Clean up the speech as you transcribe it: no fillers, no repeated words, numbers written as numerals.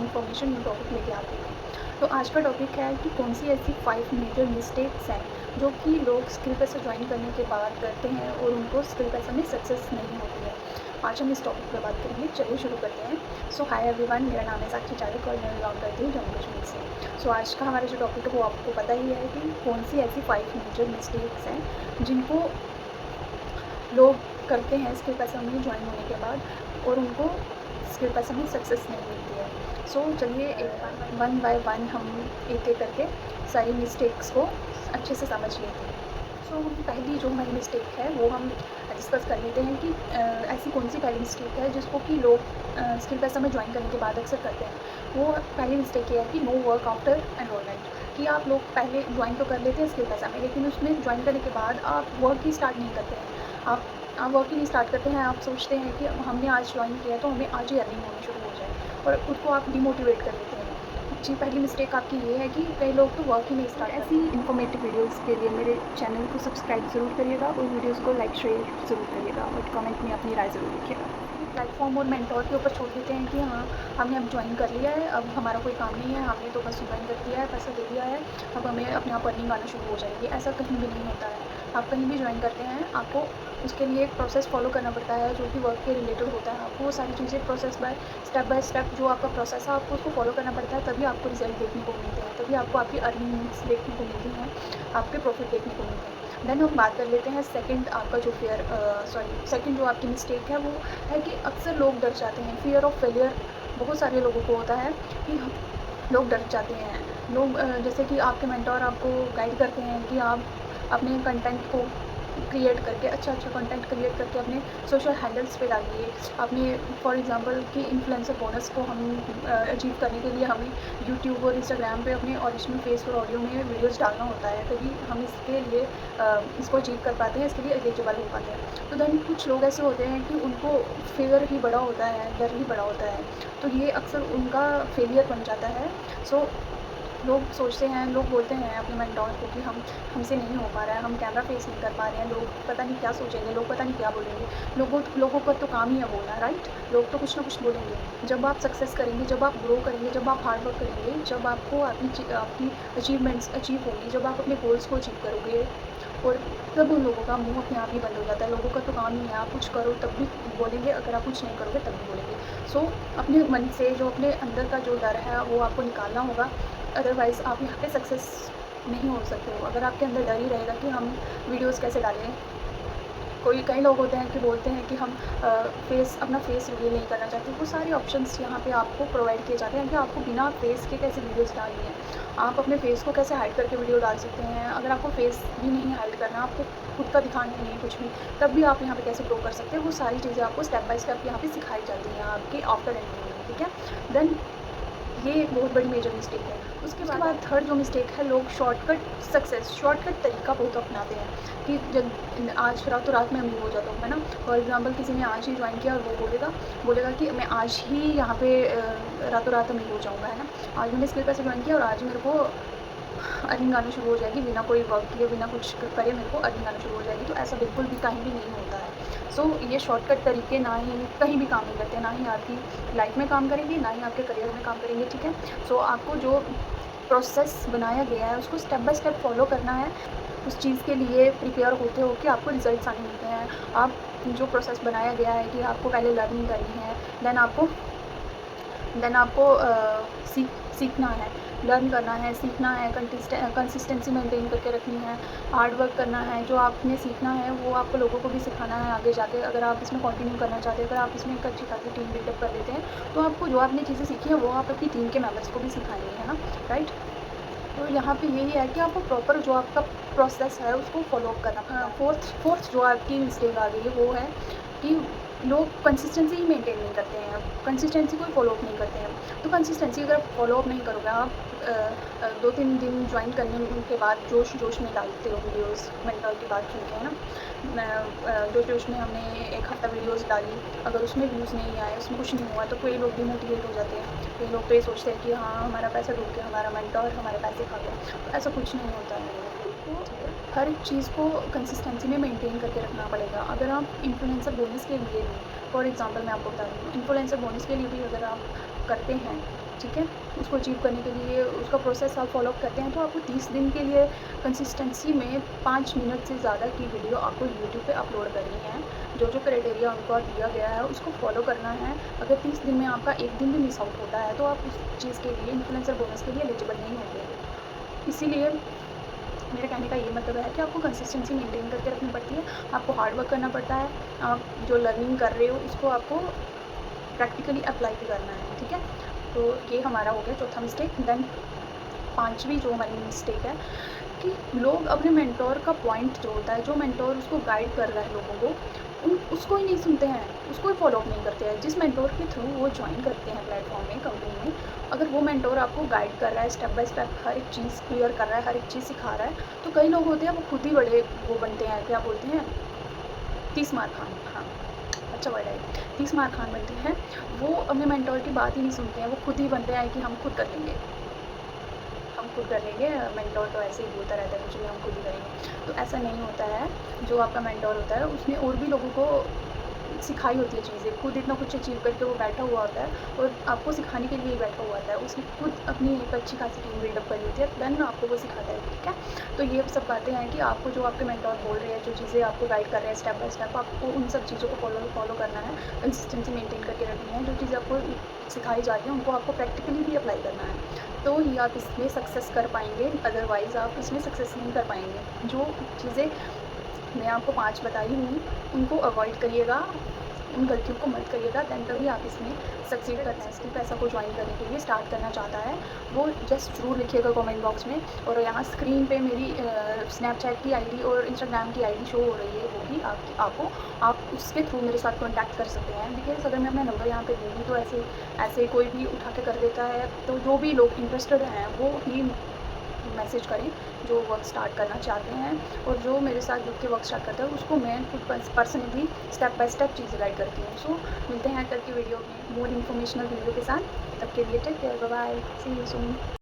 New information, new topic लेके आती हूँ। तो आज का टॉपिक है कि कौन सी ऐसी 5 मेजर मिस्टेक्स हैं जो कि लोग स्किल पैसा ज्वाइन करने के बाद करते हैं और उनको स्किल पैसा में सक्सेस नहीं होती है। आज हम इस टॉपिक पर बात करेंगे। चलिए शुरू करते हैं। सो हाय एवरीवन, मेरा नाम है साक्षी चारिक और मैं बिलोंग करती हूँ जम्मू कश्मीर से। सो आज का हमारा जो टॉपिक है वो आपको पता ही है कि कौन सी ऐसी 5 मेजर मिस्टेक्स हैं जिनको लोग करते हैं स्किल पैसा में ज्वाइन होने के बाद और उनको स्किल पैसा में सक्सेस नहीं मिलती है। सो चलिए एक वन बाय वन हम एक एक करके सारी मिस्टेक्स को अच्छे से समझ लेते हैं। सो पहली जो हमारी मिस्टेक है वो हम डिस्कस कर लेते हैं कि ऐसी कौन सी पहली मिस्टेक है जिसको कि लोग स्किल पैसा में ज्वाइन करने के बाद अक्सर करते हैं। वो पहली मिस्टेक ये है कि नो वर्क आफ्टर एनरोलमेंट, कि आप लोग पहले ज्वाइन तो कर लेते हैं स्किल पैसा में, लेकिन उसमें ज्वाइन करने के बाद आप वर्क ही स्टार्ट नहीं करते हैं। आप वर्क ही नहीं स्टार्ट करते हैं। आप सोचते हैं कि हमने आज ज्वाइन किया तो हमें आज ही अर्निंग होनी शुरू हो जाए और खुद को आप डिमोटिवेट कर देते हैं। जी, पहली मिस्टेक आपकी ये है कि कई लोग तो वर्क ही नहीं स्टार्ट करते। ऐसी इन्फॉर्मेटिव वीडियोस के लिए मेरे चैनल को सब्सक्राइब ज़रूर करिएगा और वीडियोस को लाइक शेयर ज़रूर करिएगा और कमेंट में अपनी राय ज़रूर लिखिएगा। प्लेटफॉर्म और मेंटोर के ऊपर छोड़ देते हैं कि हाँ, हमने अब ज्वाइन कर लिया है, अब हमारा कोई काम नहीं है, हमने तो बस ज्वाइन कर दिया है, पैसा दे दिया है, अब हमें अपने आप अर्निंग आना शुरू हो जाएगी। ऐसा कहीं भी नहीं होता है। आप कहीं भी ज्वाइन करते हैं, आपको उसके लिए एक प्रोसेस फॉलो करना पड़ता है जो कि वर्क के रिलेटेड होता है। आपको वो सारी चीज़ें प्रोसेस बाय स्टेप जो आपका प्रोसेस है आपको उसको फॉलो करना पड़ता है, तभी आपको रिजल्ट देखने को मिलते हैं, तभी आपको आपकी अर्निंग्स देखने को मिलती हैं, आपके प्रॉफिट देखने को मिलते हैं। देन हम बात कर लेते हैं सेकंड आपका जो सेकंड जो आपकी मिस्टेक है वो है कि अक्सर लोग डर जाते हैं। फियर ऑफ फेलियर बहुत सारे लोगों को होता है कि लोग डर जाते हैं। लोग जैसे कि आपके मेंटोर आपको गाइड करते हैं कि आप अपने कंटेंट को क्रिएट करके अच्छा कंटेंट क्रिएट करके अपने सोशल हैंडल्स पे डालिए। अपने फॉर एग्जांपल कि इन्फ्लुएंसर बोनस को हम अचीव करने के लिए हमें यूट्यूब और इंस्टाग्राम पे अपने ओरिजिनल फेस और ऑडियो में वीडियोस डालना होता है, तभी हम इसके लिए इसको अचीव कर पाते हैं, इसके लिए एलिजिबल हो पाते हैं। तो देन कुछ लोग ऐसे होते हैं कि उनको फियर ही बड़ा होता है, डर ही बड़ा होता है, तो ये अक्सर उनका फेलियर बन जाता है। सो लोग सोचते हैं, लोग बोलते हैं अपने मेंटोर को कि हमसे नहीं हो पा रहा है, हम कैमरा फेस नहीं कर पा रहे हैं, लोग पता नहीं क्या सोचेंगे, लोग पता नहीं क्या बोलेंगे। लोगों का तो काम ही है बोलना, राइट? लोग तो कुछ ना कुछ बोलेंगे। जब आप सक्सेस करेंगे, जब आप ग्रो करेंगे, जब आप हार्ड वर्क करेंगे, जब आपको आपकी अचीवमेंट्स अचीव होंगी, जब आप अपने गोल्स को अचीव करोगे, और तब उन लोगों का मुँह अपने आप ही बंद हो जाता है। लोगों का तो काम ही है, आप कुछ करो तब भी बोलेंगे, अगर आप कुछ नहीं करोगे तब भी बोलेंगे। सो अपने मन से जो अपने अंदर का जो डर है वो आपको निकालना होगा, अदरवाइज़ आप यहाँ पे सक्सेस नहीं हो सकते हो। अगर आपके अंदर डर ही रहेगा कि हम वीडियोज़ कैसे डालें, कई लोग होते हैं कि बोलते हैं कि हम अपना फेस रिवील नहीं करना चाहते। वो सारे ऑप्शंस यहाँ पे आपको प्रोवाइड किए जाते हैं कि आपको बिना फेस के कैसे वीडियोज़ डालनी है। आप अपने फेस को कैसे हाइड करके वीडियो डाल सकते हैं। अगर आपको फेस भी नहीं हाइड करना, आपको खुद का दिखाना नहीं है कुछ भी, तब भी आप यहाँ पे कैसे ग्रो कर सकते हैं, वो सारी चीज़ें आपको स्टेप बाय स्टेप यहाँ पे सिखाई जाती हैं आपके आफ्टर एंट्री, ठीक है? देन ये एक बहुत बड़ी मेजर मिस्टेक है। उसके बाद थर्ड जो मिस्टेक है, लोग शॉर्टकट तरीका बहुत अपनाते हैं कि जब आज रातों रात में अमीर हो जाता हूँ, है ना? फॉर एग्जांपल किसी ने आज ही ज्वाइन किया और वो बोलेगा कि मैं आज ही यहाँ पे रातों रात अमीर हो जाऊँगा, है ना? आज मैंने स्किल पैसे ज्वाइन किया और आज मेरे को अर्निंग आना शुरू हो जाएगी, बिना कोई वर्क किए, बिना कुछ करे मेरे को अर्निंग आना शुरू हो जाएगी। तो ऐसा बिल्कुल भी कहीं भी नहीं होता है। सो ये शॉर्टकट तरीके ना ही कहीं भी काम नहीं करते, ना ही आपकी लाइफ में काम करेंगे, ना ही आपके करियर में काम करेंगे, ठीक है? सो आपको जो प्रोसेस बनाया गया है उसको स्टेप बाय स्टेप फॉलो करना है। उस चीज़ के लिए प्रिपेयर होते हो कि आपको रिजल्ट्स आने मिलते हैं। आप जो प्रोसेस बनाया गया है कि आपको पहले लर्निंग करनी है, देन आपको सीखना है, लर्न करना है, सीखना है, कंसिस्टेंसी मेंटेन करके रखनी है, हार्ड वर्क करना है। जो आपने सीखना है वो आपको लोगों को भी सिखाना है आगे जाके। अगर आप इसमें कंटिन्यू करना चाहते हैं, अगर आप इसमें एक अच्छी खासी टीम बिल्डअप कर लेते हैं, तो आपको जो आपने चीज़ें सीखी हैं वो आप अपनी टीम के मेंबर्स को भी सिखाएंगे, है ना? राइट? तो यहाँ पे यही है कि आपको प्रॉपर जो आपका प्रोसेस है उसको फॉलो अप करना पड़ता है। फोर्थ जो आपकी मिस्टेक आ गई है वो है कि लोग कंसिस्टेंसी ही मेंटेन नहीं करते हैं, कंसिस्टेंसी को फॉलो अप नहीं करते हैं। तो कंसिस्टेंसी अगर फॉलो अप नहीं करोगे आप, 2-3 दिन ज्वाइन करने के बाद जोश में डालते हो वीडियोस, मेंटोर की बात सुन के, है ना? जोश में हमने एक हफ्ता वीडियोस डाली, अगर उसमें व्यूज़ नहीं आए, उसमें कुछ नहीं हुआ, तो कई लोग डिमोटिवेट हो जाते हैं। कई लोग तो ये सोचते हैं कि हाँ, हमारा पैसा डूब गया, हमारा मेंटोर हमारे पैसे खा गया। तो ऐसा कुछ नहीं होता है। तो हर एक चीज़ को कंसिस्टेंसी में मेंटेन करके रखना पड़ेगा। अगर आप इन्फ्लुएंसर बोनस के लिए भी, फॉर एग्जांपल मैं आपको बता रही हूँ, इन्फ्लुएंसर बोनस के लिए भी अगर आप करते हैं, ठीक है, उसको अचीव करने के लिए उसका प्रोसेस आप फॉलो करते हैं, तो आपको 30 दिन के लिए कंसिस्टेंसी में 5 मिनट से ज़्यादा की वीडियो आपको यूट्यूब पे अपलोड करनी है। जो क्राइटेरिया उनको दिया गया है उसको फॉलो करना है। अगर 30 दिन में आपका एक दिन भी मिस आउट होता है तो आप उस चीज़ के लिए इन्फ्लुएंसर बोनस के लिए एलिजिबल नहीं होंगे। इसीलिए मेरे कहने का ये मतलब है कि आपको कंसिस्टेंसी मेंटेन करके रखनी पड़ती है, आपको हार्ड वर्क करना पड़ता है, आप जो लर्निंग कर रहे हो उसको आपको प्रैक्टिकली अप्लाई भी करना है, ठीक है। तो ये हमारा हो गया चौथा मिस्टेक। देन पाँचवीं जो हमारी मिस्टेक है कि लोग अपने मेंटोर का पॉइंट जो होता है, जो मेंटोर उसको गाइड कर रहा है लोगों को, उसको ही नहीं सुनते हैं, उसको ही फॉलो अप नहीं करते हैं। जिस मेंटोर के थ्रू वो ज्वाइन करते हैं प्लेटफॉर्म में, कंपनी में, अगर वो मेंटोर आपको गाइड कर रहा है, स्टेप बाय स्टेप हर एक चीज़ क्लियर कर रहा है, हर एक चीज़ सिखा रहा है, तो कई लोग होते हैं वो खुद ही बड़े वो बनते हैं, क्या बोलते हैं, 30 मार खान, हाँ, अच्छा वर्ड है, 30 मार खान बनते हैं। वो अपने मेंटोर की बात ही नहीं सुनते हैं, वो खुद ही बनते हैं कि हम खुद कर लेंगे, हम खुद कर लेंगे, मेंटोर तो ऐसे ही बोलता रहता है कुछ भी, हम खुद ही करेंगे। तो ऐसा नहीं होता है। जो आपका मेंटोर होता है उसने और भी लोगों को सिखाई होती है चीज़ें, खुद इतना कुछ अचीव करके वो बैठा हुआ होता है और आपको सिखाने के लिए ही बैठा हुआ होता है। उसने खुद अपनी एक अच्छी खासी टीम बिल्डअप करी होती है, देन आपको वो सिखाता है, ठीक है। तो ये सब बातें हैं कि आपको जो आपके मेंटोर बोल रहे हैं, जो चीज़ें आपको गाइड कर रहे हैं स्टेप बाय स्टेप, आपको उन सब चीज़ों को फॉलो करना है, कंसिस्टेंसी मेंटेन करके रखनी है। जो चीज़ें आपको सिखाई जा रही है उनको आपको प्रैक्टिकली भी अप्लाई करना है, तो ही आप इसमें सक्सेस कर पाएंगे, अदरवाइज़ आप इसमें सक्सेस नहीं कर पाएंगे। जो चीज़ें मैं आपको 5 बताई हूँ उनको अवॉइड करिएगा, उन गलतियों को मत करिएगा, दैन तभी आप इसमें सक्सीड कर सकते हैं। स्किल पैसा को ज्वाइन करने के लिए स्टार्ट करना चाहता है वो जस्ट ज़रूर लिखिएगा कमेंट बॉक्स में। और यहाँ स्क्रीन पे मेरी स्नैपचैट की आईडी और इंस्टाग्राम की आईडी शो हो रही है, होगी आपको, आप उसके थ्रू मेरे साथ कॉन्टैक्ट कर सकते हैं। बिकॉज़ अगर मैं अपना नंबर यहाँ पे दूँगी तो ऐसे कोई भी उठा के कर देता है, तो जो भी लोग इंटरेस्टेड हैं वो ही मैसेज करें जो वर्क स्टार्ट करना चाहते हैं। और जो मेरे साथ जुड़ के वर्क स्टार्ट करता है उसको मैं खुद पर्सनली स्टेप बाय स्टेप चीज़ें गाइड करती हूँ। सो मिलते हैं कल की वीडियो में मोर इन्फॉर्मेशनल वीडियो के साथ। तब के लिए take care, bye bye, see you soon.